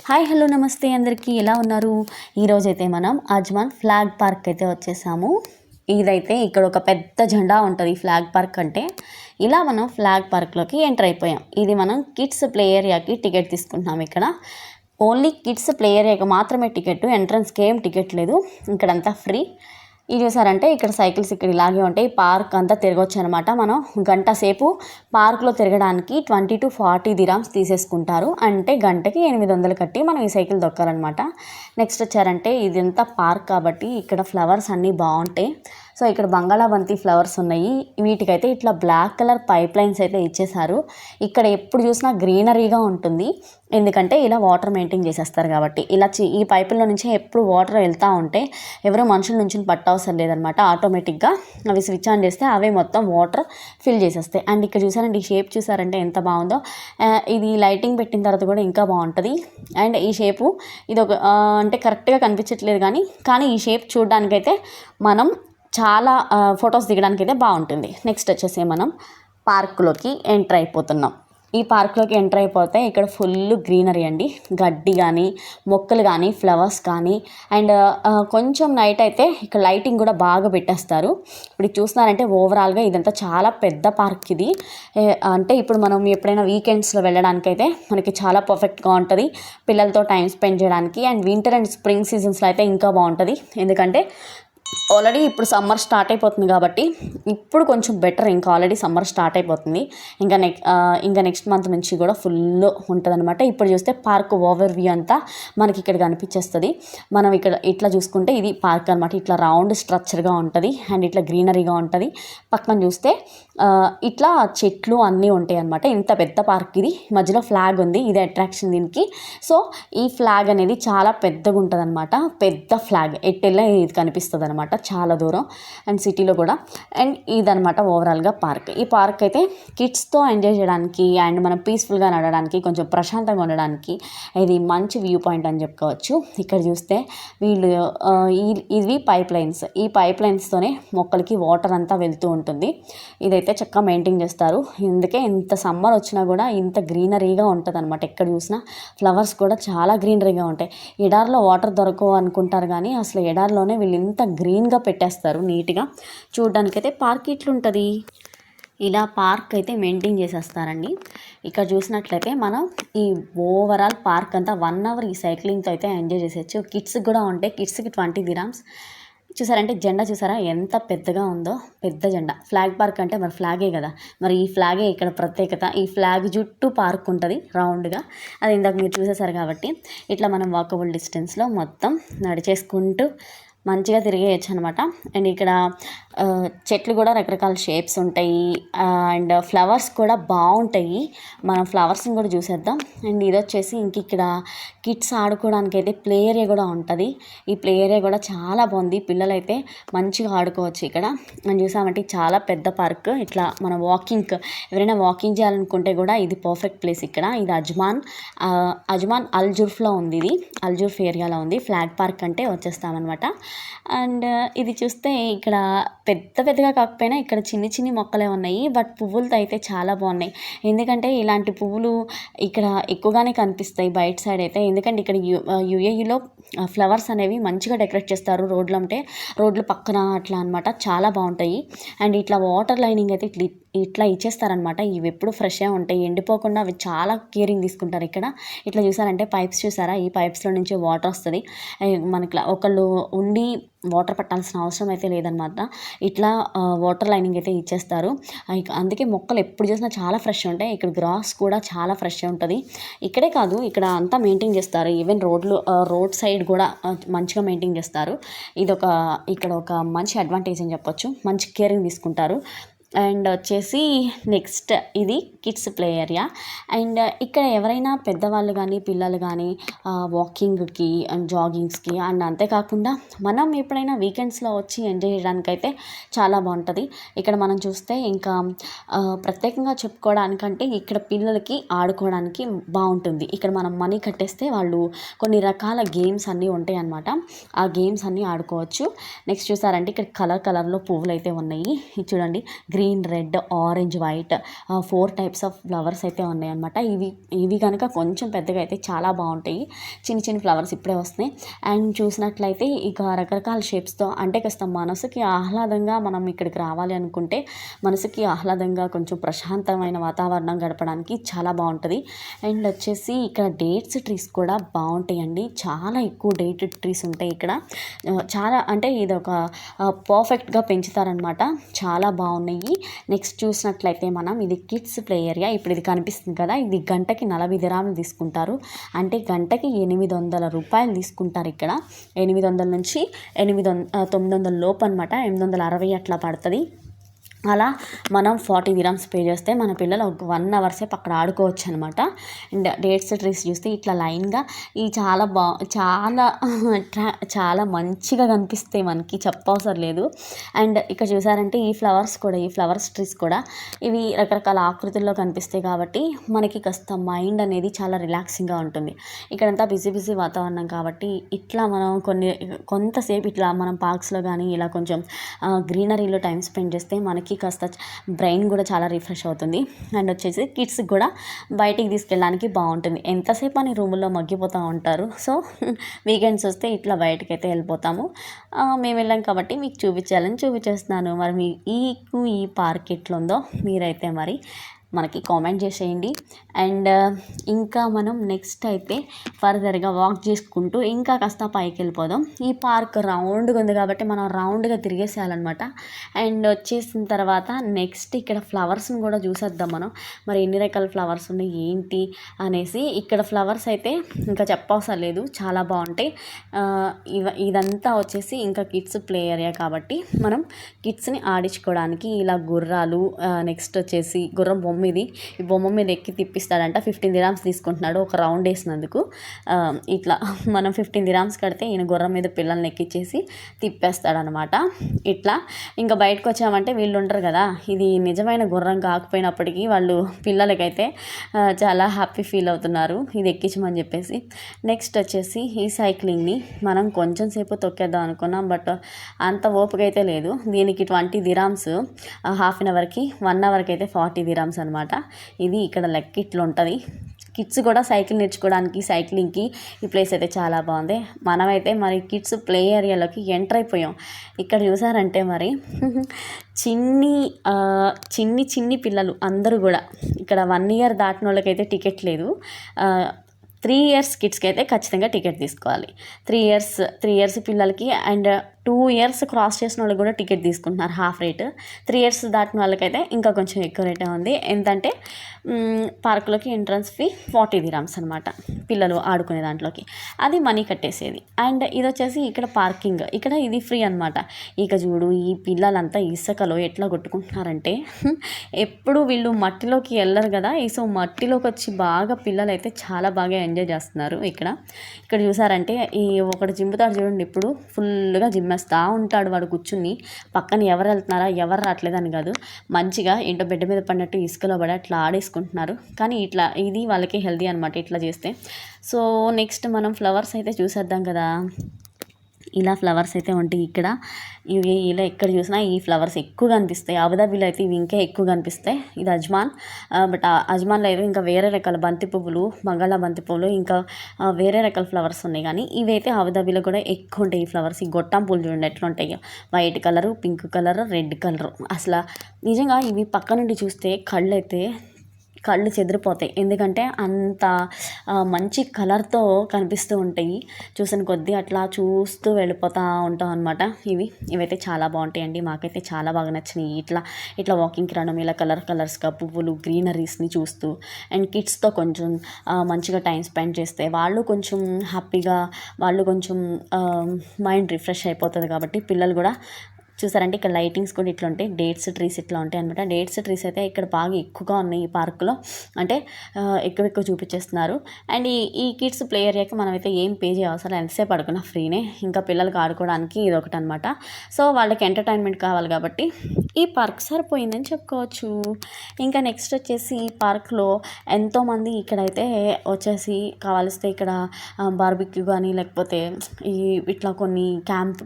Hi hello నమస్తే అందరికీ ఎలా ఉన్నారు? ఈరోజైతే మనం అజ్మాన్ ఫ్లాగ్ పార్క్ అయితే వచ్చేసాము. ఇదైతే ఇక్కడ ఒక పెద్ద జెండా ఉంటుంది ఫ్లాగ్ పార్క్ అంటే. ఇలా మనం ఫ్లాగ్ పార్క్లోకి ఎంటర్ అయిపోయాం. ఇది మనం కిడ్స్ ప్లే ఏరియాకి టికెట్ తీసుకుంటున్నాం. ఇక్కడ ఓన్లీ కిడ్స్ ప్లే ఏరియాకి మాత్రమే టికెట్, ఎంట్రన్స్కి ఏం టికెట్ లేదు. ఇక్కడంతా ఫ్రీ. ఇది చూసారంటే ఇక్కడ సైకిల్స్ ఇక్కడ ఇలాగే ఉంటాయి. పార్క్ అంతా తిరగొచ్చు అనమాట. మనం గంట సేపు పార్క్లో తిరగడానికి 20 to 40 dirhams తీసేసుకుంటారు. అంటే గంటకి 800 కట్టి మనం ఈ సైకిల్ దొక్కాలన్నమాట. నెక్స్ట్ వచ్చారంటే ఇదంతా పార్క్ కాబట్టి ఇక్కడ ఫ్లవర్స్ అన్నీ బాగుంటాయి. సో ఇక్కడ బంగాళాబంతి ఫ్లవర్స్ ఉన్నాయి. వీటికైతే ఇట్లా బ్లాక్ కలర్ పైప్ లైన్స్ అయితే ఇచ్చేసారు. ఇక్కడ ఎప్పుడు చూసినా గ్రీనరీగా ఉంటుంది. ఎందుకంటే ఇలా వాటర్ మెయింటైన్ చేసేస్తారు కాబట్టి. ఇలా ఈ పైపుల్లో నుంచి ఎప్పుడు వాటర్ వెళ్తూ ఉంటే ఎవరో మనుషుల నుంచి పట్టవసరం లేదనమాట. ఆటోమేటిక్గా అవి స్విచ్ ఆన్ చేస్తే అవే మొత్తం వాటర్ ఫిల్ చేసేస్తాయి. అండ్ ఇక్కడ చూసారంటే ఈ షేప్ చూసారంటే ఎంత బాగుందో. ఇది లైటింగ్ పెట్టిన తర్వాత కూడా ఇంకా బాగుంటుంది. అండ్ ఈ షేపు ఇది ఒక అంటే కరెక్ట్గా కనిపించట్లేదు కానీ ఈ షేప్ చూడడానికైతే మనం చాలా ఫొటోస్ దిగడానికి అయితే బాగుంటుంది. నెక్స్ట్ వచ్చేసి మనం పార్కులోకి ఎంటర్ అయిపోతున్నాం. ఈ పార్క్లోకి ఎంటర్ అయిపోతే ఇక్కడ ఫుల్ గ్రీనరీ అండి. గడ్డి కానీ మొక్కలు కానీ ఫ్లవర్స్ కానీ అండ్ కొంచెం నైట్ అయితే ఇక్కడ లైటింగ్ కూడా బాగా పెట్టేస్తారు. ఇప్పుడు చూస్తున్నారంటే ఓవరాల్గా ఇదంతా చాలా పెద్ద పార్క్ ఇది. అంటే ఇప్పుడు మనం ఎప్పుడైనా వీకెండ్స్లో వెళ్ళడానికైతే మనకి చాలా పర్ఫెక్ట్గా ఉంటుంది. పిల్లలతో టైం స్పెండ్ చేయడానికి. అండ్ వింటర్ అండ్ స్ప్రింగ్ సీజన్స్లో అయితే ఇంకా బాగుంటుంది. ఎందుకంటే ఆల్రెడీ ఇప్పుడు సమ్మర్ స్టార్ట్ అయిపోతుంది కాబట్టి ఇప్పుడు కొంచెం బెటర్. ఇంకా ఆల్రెడీ సమ్మర్ స్టార్ట్ అయిపోతుంది. ఇంకా నెక్స్ట్ మంత్ నుంచి కూడా ఫుల్ ఉంటుంది అనమాట. ఇప్పుడు చూస్తే పార్క్ ఓవర్ వ్యూ అంతా మనకి ఇక్కడ కనిపించేస్తుంది. మనం ఇక్కడ ఇట్లా చూసుకుంటే ఇది పార్క్ అనమాట. ఇట్లా రౌండ్ స్ట్రక్చర్గా ఉంటుంది అండ్ ఇట్లా గ్రీనరీగా ఉంటుంది. పక్కన చూస్తే ఇట్లా చెట్లు అన్నీ ఉంటాయి అనమాట. ఇంత పెద్ద పార్క్ ఇది. మధ్యలో ఫ్లాగ్ ఉంది, ఇది అట్రాక్షన్ దీనికి. సో ఈ ఫ్లాగ్ అనేది చాలా పెద్దగా ఉంటుంది అనమాట. పెద్ద ఫ్లాగ్ ఎట్టెళ్ళే ఇది కనిపిస్తుంది అనమాట చాలా దూరం. అండ్ సిటీలో కూడా. అండ్ ఇదనమాట ఓవరాల్గా పార్క్. ఈ పార్క్ అయితే కిడ్స్తో ఎంజాయ్ చేయడానికి అండ్ మనం పీస్ఫుల్గా నడవడానికి కొంచెం ప్రశాంతంగా ఉండడానికి ఇది మంచి వ్యూ పాయింట్ అని చెప్పుకోవచ్చు. ఇక్కడ చూస్తే వీళ్ళు ఇవి పైప్ లైన్స్. ఈ పైప్ లైన్స్తోనే మొక్కలకి వాటర్ అంతా వెళ్తూ ఉంటుంది. ఇదైతే చక్కగా మెయింటైన్ చేస్తారు. ఇందుకే ఇంత సమ్మర్ వచ్చినా కూడా ఇంత గ్రీనరీగా ఉంటుంది అనమాట. ఎక్కడ చూసినా ఫ్లవర్స్ కూడా చాలా గ్రీనరీగా ఉంటాయి. ఎడారిలో వాటర్ దొరకవు అనుకుంటారు కానీ అసలు ఎడారిలోనే వీళ్ళు ఇంత గ్రీన్గా పెట్టేస్తారు నీట్గా. చూడడానికైతే పార్క్ ఇట్లుంటుంది. ఇలా పార్క్ అయితే మెయింటైన్ చేసేస్తారండి. ఇక్కడ చూసినట్లయితే మనం ఈ ఓవరాల్ పార్క్ అంతా 1 hour ఈ సైక్లింగ్తో అయితే ఎంజాయ్ చేసేయచ్చు. కిడ్స్ కూడా ఉంటాయి. కిడ్స్కి 20 dirhams. చూసారంటే జెండా చూసారా ఎంత పెద్దగా ఉందో. పెద్ద జెండా. ఫ్లాగ్ పార్క్ అంటే మరి ఫ్లాగే కదా. మరి ఈ ఫ్లాగే ఇక్కడ ప్రత్యేకత. ఈ ఫ్లాగ్ చుట్టూ పార్క్ ఉంటుంది రౌండ్గా. అది ఇందాక మీరు చూసేసారు కాబట్టి ఇట్లా మనం వాకబుల్ డిస్టెన్స్లో మొత్తం నడిచేసుకుంటూ మంచిగా తిరిగేయచ్చు అనమాట. అండ్ ఇక్కడ చెట్లు కూడా రకరకాల షేప్స్ ఉంటాయి అండ్ ఫ్లవర్స్ కూడా బాగుంటాయి. మనం ఫ్లవర్స్ని కూడా చూసేద్దాం. అండ్ ఇది వచ్చేసి ఇంక ఇక్కడ కిడ్స్ ఆడుకోవడానికి అయితే ప్లే ఏరియా కూడా ఉంటుంది. ఈ ప్లే ఏరియా కూడా చాలా బాగుంది. పిల్లలైతే మంచిగా ఆడుకోవచ్చు ఇక్కడ. మనం చూసామంటే చాలా పెద్ద పార్క్. ఇట్లా మనం ఎవరైనా వాకింగ్ చేయాలనుకుంటే కూడా ఇది పర్ఫెక్ట్ ప్లేస్ ఇక్కడ. ఇది అజ్మాన్ అల్జుర్ఫ్లో ఉంది. ఇది అల్జుర్ఫ్ ఏరియాలో ఉంది. ఫ్లాగ్ పార్క్ అంటే వచ్చేస్తామన్నమాట. అండ్ ఇది చూస్తే ఇక్కడ పెద్దగా కాకపోయినా ఇక్కడ చిన్ని మొక్కలే ఉన్నాయి. బట్ పువ్వులతో అయితే చాలా బాగున్నాయి. ఎందుకంటే ఇలాంటి పువ్వులు ఇక్కడ ఎక్కువగానే కనిపిస్తాయి బయట సైడ్ అయితే. ఎందుకంటే ఇక్కడ యుఏఈలో ఫ్లవర్స్ అనేవి మంచిగా డెకరేట్ చేస్తారు. రోడ్ల పక్కన అట్లా అనమాట. చాలా బాగుంటాయి. అండ్ ఇట్లా వాటర్ లైనింగ్ అయితే ఇట్లా ఇచ్చేస్తారనమాట. ఇవి ఎప్పుడు ఫ్రెష్గా ఉంటాయి, ఎండిపోకుండా. అవి చాలా కేరింగ్ తీసుకుంటారు ఇక్కడ. ఇట్లా చూసారంటే పైప్స్ చూసారా, ఈ పైప్స్లో నుంచి వాటర్ వస్తుంది. మనకి ఒకళ్ళు ఉండి వాటర్ పట్టాల్సిన అవసరం అయితే లేదనమాట. ఇట్లా వాటర్ లైనింగ్ అయితే ఇచ్చేస్తారు. అందుకే మొక్కలు ఎప్పుడు చూసినా చాలా ఫ్రెష్ ఉంటాయి. ఇక్కడ గ్రాస్ కూడా చాలా ఫ్రెష్ ఉంటుంది. ఇక్కడే కాదు, ఇక్కడ అంతా మెయింటైన్ చేస్తారు. ఈవెన్ రోడ్ సైడ్ కూడా మంచిగా మెయింటైన్ చేస్తారు. ఇక్కడ ఒక మంచి అడ్వాంటేజ్ అని చెప్పొచ్చు. మంచి కేరింగ్ తీసుకుంటారు. అండ్ వచ్చేసి నెక్స్ట్ ఇది కిడ్స్ ప్లే ఏరియా. అండ్ ఇక్కడ ఎవరైనా పెద్దవాళ్ళు కానీ పిల్లలు కానీ వాకింగ్కి అండ్ జాగింగ్స్కి అండ్ అంతేకాకుండా మనం ఎప్పుడైనా వీకెండ్స్లో వచ్చి ఎంజాయ్ చేయడానికైతే చాలా బాగుంటుంది. ఇక్కడ మనం చూస్తే ఇంకా ప్రత్యేకంగా చెప్పుకోవడానికంటే ఇక్కడ పిల్లలకి ఆడుకోవడానికి బాగుంటుంది. ఇక్కడ మనం మనీ కట్టేస్తే వాళ్ళు కొన్ని రకాల గేమ్స్ అన్నీ ఉంటాయి అన్నమాట. ఆ గేమ్స్ అన్నీ ఆడుకోవచ్చు. నెక్స్ట్ చూసారంటే ఇక్కడ కలర్లో పువ్వులు అయితే ఉన్నాయి. చూడండి, green green, red, orange, white 4 types of flowers అయితే ఉన్నాయన్నమాట. ఇవి కనుక కొంచెం పెద్దగా అయితే చాలా బాగుంటాయి. చిన్న చిన్న ఫ్లవర్స్ ఇప్పుడే వస్తున్నాయి. అండ్ చూసినట్లయితే ఇక రకరకాల షేప్స్తో, అంటే కాస్త మనసుకి ఆహ్లాదంగా మనం ఇక్కడికి రావాలి అనుకుంటే, మనసుకి ఆహ్లాదంగా కొంచెం ప్రశాంతమైన వాతావరణం గడపడానికి చాలా బాగుంటుంది. అండ్ వచ్చేసి ఇక్కడ డేట్స్ ట్రీస్ కూడా బాగుంటాయండి. చాలా ఎక్కువ డేట్ ట్రీస్ ఉంటాయి ఇక్కడ. చాలా అంటే ఇది ఒక పర్ఫెక్ట్గా పెంచుతారనమాట. చాలా బాగున్నాయి. నెక్స్ట్ చూసినట్లయితే మనం ఇది కిడ్స్ ప్లే ఏరియా. ఇప్పుడు ఇది కనిపిస్తుంది కదా, ఇది గంటకి 40 దిరాములు తీసుకుంటారు. అంటే గంటకి 800 రూపాయలు తీసుకుంటారు ఇక్కడ. 800 నుంచి 900 లోపు అనమాట. 860 అట్లా పడుతుంది. అలా మనం 40 దిరామ్స్ పే చేస్తే మన పిల్లలు ఒక 1 అవర్ సేపు అక్కడ ఆడుకోవచ్చు అనమాట. అండ్ డేట్స్ ట్రీస్ చూస్తే ఇట్లా లైన్గా ఇవి చాలా మంచిగా కనిపిస్తాయి, మనకి చెప్పవసరం లేదు. అండ్ ఇక్కడ చూసారంటే ఈ ఫ్లవర్స్ ట్రీస్ కూడా ఇవి రకరకాల ఆకృతుల్లో కనిపిస్తాయి కాబట్టి మనకి కాస్త మైండ్ అనేది చాలా రిలాక్సింగ్గా ఉంటుంది. ఇక్కడంతా బిజీ వాతావరణం కాబట్టి ఇట్లా మనం కొంతసేపు ఇట్లా మనం పార్క్స్లో కానీ ఇలా కొంచెం గ్రీనరీలో టైం స్పెండ్ చేస్తే మనకి కాస్త బ్రెయిన్ కూడా చాలా రిఫ్రెష్ అవుతుంది. అండ్ వచ్చేసి కిడ్స్కి కూడా బయటికి తీసుకెళ్ళడానికి బాగుంటుంది. ఎంతసేపు అని రూముల్లో మగ్గిపోతూ ఉంటారు. సో వీకెండ్స్ వస్తే ఇట్లా బయటకు అయితే వెళ్ళిపోతాము. మేము వెళ్ళాం కాబట్టి మీకు చూపించేస్తున్నాను. మరి ఈ పార్క్ ఎట్లా ఉందో మీరైతే మరి మనకి కామెంట్ చేసేయండి. అండ్ ఇంకా మనం నెక్స్ట్ అయితే ఫర్దర్గా వాక్ చేసుకుంటూ ఇంకా కాస్త పైకి వెళ్ళిపోదాం. ఈ పార్క్ రౌండ్గా ఉంది కాబట్టి మనం రౌండ్గా తిరిగేసేయాలన్నమాట. అండ్ వచ్చేసిన తర్వాత నెక్స్ట్ ఇక్కడ ఫ్లవర్స్ని కూడా చూసేద్దాం మనం. మరి ఎన్ని రకాల ఫ్లవర్స్ ఉన్నాయి ఏంటి అనేసి. ఇక్కడ ఫ్లవర్స్ అయితే ఇంకా చెప్పవసరం లేదు, చాలా బాగుంటాయి. ఇదంతా వచ్చేసి ఇంకా కిడ్స్ ప్లే ఏరియా కాబట్టి మనం కిడ్స్ని ఆడించుకోవడానికి ఇలా గుర్రాలు, నెక్స్ట్ వచ్చేసి గుర్రం బొమ్మ, ఈ బొమ్మ మీద ఎక్కి తిప్పిస్తాడంట. 15 దిరామ్స్ తీసుకుంటున్నాడు ఒక రౌండ్ వేసినందుకు. ఇట్లా మనం 15 దిరామ్స్ కడితే ఈయన గుర్రం మీద పిల్లల్ని ఎక్కిచ్చేసి తిప్పేస్తాడనమాట. ఇట్లా ఇంకా బయటకు వచ్చామంటే వీళ్ళు ఉంటారు కదా, ఇది నిజమైన గుర్రం కాకపోయినప్పటికీ వాళ్ళు పిల్లలకైతే చాలా హ్యాపీ ఫీల్ అవుతున్నారు ఇది ఎక్కించమని చెప్పేసి. నెక్స్ట్ వచ్చేసి ఈ సైక్లింగ్ని మనం కొంచెం సేపు తొక్కేద్దాం అనుకున్నాం, బట్ అంత ఓపిక అయితే లేదు. దీనికి 20 దిరామ్స్, హాఫ్ అన్ అవర్కి 1 అవర్కి అయితే 40 దిరామ్స్ అనమాట. ఇది ఇక్కడ లెక్క ఇట్లా ఉంటుంది. కిడ్స్ కూడా సైకిల్ నేర్చుకోవడానికి, సైక్లింగ్కి ఈ ప్లేస్ అయితే చాలా బాగుంది. మనమైతే మరి కిడ్స్ ప్లే ఏరియాలోకి ఎంటర్ అయిపోయాం. ఇక్కడ చూసారంటే మరి చిన్ని పిల్లలు అందరూ కూడా ఇక్కడ 1 ఇయర్ దాటిన వాళ్ళకైతే టికెట్ లేదు. 3 ఇయర్స్ కిడ్స్కి అయితే ఖచ్చితంగా టికెట్ తీసుకోవాలి. 3 ఇయర్స్ పిల్లలకి అండ్ 2 ఇయర్స్ క్రాస్ చేసిన వాళ్ళకి కూడా టికెట్ తీసుకుంటున్నారు హాఫ్ రేట్. 3 ఇయర్స్ దాటిన వాళ్ళకైతే ఇంకా కొంచెం ఎక్కువ రేటే ఉంది. ఏంటంటే పార్కులోకి ఎంట్రన్స్ ఫీ 40 దిరామ్స్ అనమాట పిల్లలు ఆడుకునే దాంట్లోకి. అది మనీ కట్టేసేది. అండ్ ఇది వచ్చేసి ఇక్కడ పార్కింగ్, ఇక్కడ ఇది ఫ్రీ అనమాట. ఇక చూడు ఈ పిల్లలంతా ఇసుకలో ఎట్లా కొట్టుకుంటున్నారంటే, ఎప్పుడు వీళ్ళు మట్టిలోకి వెళ్ళరు కదా, సో మట్టిలోకి వచ్చి బాగా పిల్లలు అయితే చాలా బాగా ఎంజాయ్ చేస్తున్నారు. ఇక్కడ చూసారంటే ఈ ఒకటి జిమ్ముతాడు చూడండి, ఇప్పుడు ఫుల్గా జిమ్మేస్తూ ఉంటాడు వాడు కూర్చుని. పక్కన ఎవరు వెళ్తున్నారా ఎవరు రావట్లేదని కాదు, మంచిగా ఏంటో బెడ్ మీద పడినట్టు ఇసుకలో పడి అట్లా ఆడేసుకుంటున్నారు. కానీ ఇది వాళ్ళకి హెల్దీ అనమాట ఇట్లా చేస్తే. సో నెక్స్ట్ మనం ఫ్లవర్స్ అయితే చూసేద్దాం కదా. ఇలా ఫ్లవర్స్ అయితే ఉంటాయి ఇక్కడ. ఇలా ఎక్కడ చూసినా ఈ ఫ్లవర్స్ ఎక్కువ కనిపిస్తాయి. అబుదాబిలో అయితే ఇవి ఇంకా ఎక్కువ కనిపిస్తాయి. ఇది అజ్మాన్, బట్ అజ్మాన్లో అయితే ఇంకా వేరే రకాల బంతి పువ్వులు, మంగళ బంతి పువ్వులు, ఇంకా వేరే రకాల ఫ్లవర్స్ ఉన్నాయి. కానీ ఇవైతే అబుదాబిలో కూడా ఎక్కువ ఉంటాయి ఈ ఫ్లవర్స్. ఈ గొట్టం పూలు చూడండి ఎట్లా ఉంటాయి, white colour, pink colour, red colour. అసలు నిజంగా ఇవి పక్క నుండి చూస్తే కళ్ళు చెదిరిపోతాయి. ఎందుకంటే అంత మంచి కలర్తో కనిపిస్తూ ఉంటాయి. చూసిన కొద్దీ అట్లా చూస్తూ వెళ్ళిపోతూ ఉంటాం అనమాట. ఇవైతే చాలా బాగుంటాయండి, మాకైతే చాలా బాగా నచ్చినాయి. ఇట్లా వాకింగ్కి రావడం, ఇలా కలర్స్గా పువ్వులు, గ్రీనరీస్ని చూస్తూ అండ్ కిడ్స్తో కొంచెం మంచిగా టైం స్పెండ్ చేస్తే వాళ్ళు కొంచెం హ్యాపీగా, వాళ్ళు కొంచెం మైండ్ రిఫ్రెష్ అయిపోతుంది. కాబట్టి పిల్లలు కూడా చూసారంటే ఇక్కడ లైటింగ్స్ కూడా ఇట్లా ఉంటాయి. డేట్స్ ట్రీస్ ఇట్లా ఉంటాయి అనమాట. డేట్స్ ట్రీస్ అయితే ఇక్కడ బాగా ఎక్కువగా ఉన్నాయి ఈ పార్కులో, అంటే ఎక్కువ చూపించేస్తున్నారు. అండ్ ఈ కిడ్స్ ప్లే ఏరియాకి మనమైతే ఏం పే చేయవసరం, ఎంతసేపు ఆడుకున్నా ఫ్రీనే. ఇంకా పిల్లలకి ఆడుకోవడానికి ఇది ఒకటి అనమాట. సో వాళ్ళకి ఎంటర్టైన్మెంట్ కావాలి కాబట్టి ఈ పార్క్ సరిపోయిందని చెప్పుకోవచ్చు. ఇంకా నెక్స్ట్ వచ్చేసి ఈ పార్క్లో ఎంతోమంది ఇక్కడైతే వచ్చేసి కావాల్స్తే ఇక్కడ బార్బిక్యూ కానీ లేకపోతే ఇట్లా కొన్ని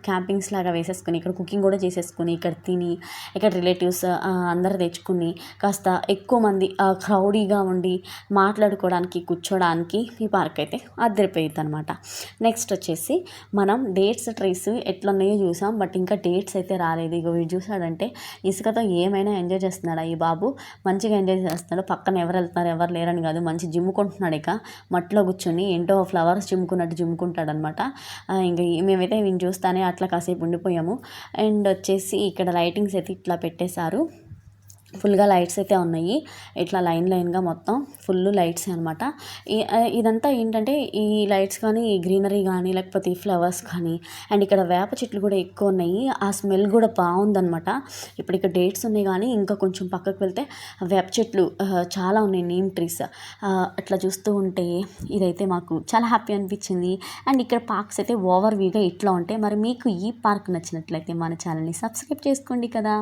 క్యాంపింగ్స్ లాగా వేసేసుకుని ఇక్కడ కుకింగ్ కూడా చేసేసుకుని ఇక్కడ తిని ఇక్కడ రిలేటివ్స్ అందరు తెచ్చుకుని కాస్త ఎక్కువ మంది క్రౌడీగా ఉండి మాట్లాడుకోవడానికి కూర్చోడానికి ఈ పార్క్ అయితే అదిరిపోయింది అనమాట. నెక్స్ట్ వచ్చేసి మనం డేట్స్ ట్రీస్ ఎట్లున్నాయో చూసాం, బట్ ఇంకా డేట్స్ అయితే రాలేదు. ఇగో వీడు చూసాడంటే ఇసుకతో ఏమైనా ఎంజాయ్ చేస్తున్నాడు ఈ బాబు, మంచిగా ఎంజాయ్ చేస్తున్నాడు. పక్కన ఎవరు వెళ్తున్నారు ఎవరు లేరని కాదు, మంచి జిమ్ముకుంటున్నాడు. ఇక మట్టిలో కూర్చొని ఏంటో ఫ్లవర్స్ జిమ్ముకున్నట్టు జిమ్ముకుంటాడు అనమాట. ఇంకా మేమైతే వీడిని చూస్తానే అట్లా కాసేపు ఉండిపోయాము. అండ్ వచ్చేసి ఇక్కడ లైటింగ్స్ అయితే ఇట్లా పెట్టేశారు, ఫుల్గా లైట్స్ అయితే ఉన్నాయి. ఇట్లా లైన్గా మొత్తం ఫుల్ లైట్స్ అనమాట. ఇదంతా ఏంటంటే ఈ లైట్స్ కానీ ఈ గ్రీనరీ కానీ లేకపోతే ఈ ఫ్లవర్స్ కానీ అండ్ ఇక్కడ వేప చెట్లు కూడా ఎక్కువ ఉన్నాయి. ఆ స్మెల్ కూడా బాగుందనమాట. ఇప్పుడు ఇక్కడ డేట్స్ ఉన్నాయి కానీ ఇంకా కొంచెం పక్కకు వెళ్తే వేప చెట్లు చాలా ఉన్నాయి, నీమ్ ట్రీస్. అట్లా చూస్తూ ఉంటే ఇదైతే మాకు చాలా హ్యాపీ అనిపించింది. అండ్ ఇక్కడ పార్క్స్ అయితే ఓవర్ వ్యూగా ఇట్లా ఉంటాయి. మరి మీకు ఈ పార్క్ నచ్చినట్లయితే మన ఛానల్ని సబ్స్క్రైబ్ చేసుకోండి కదా.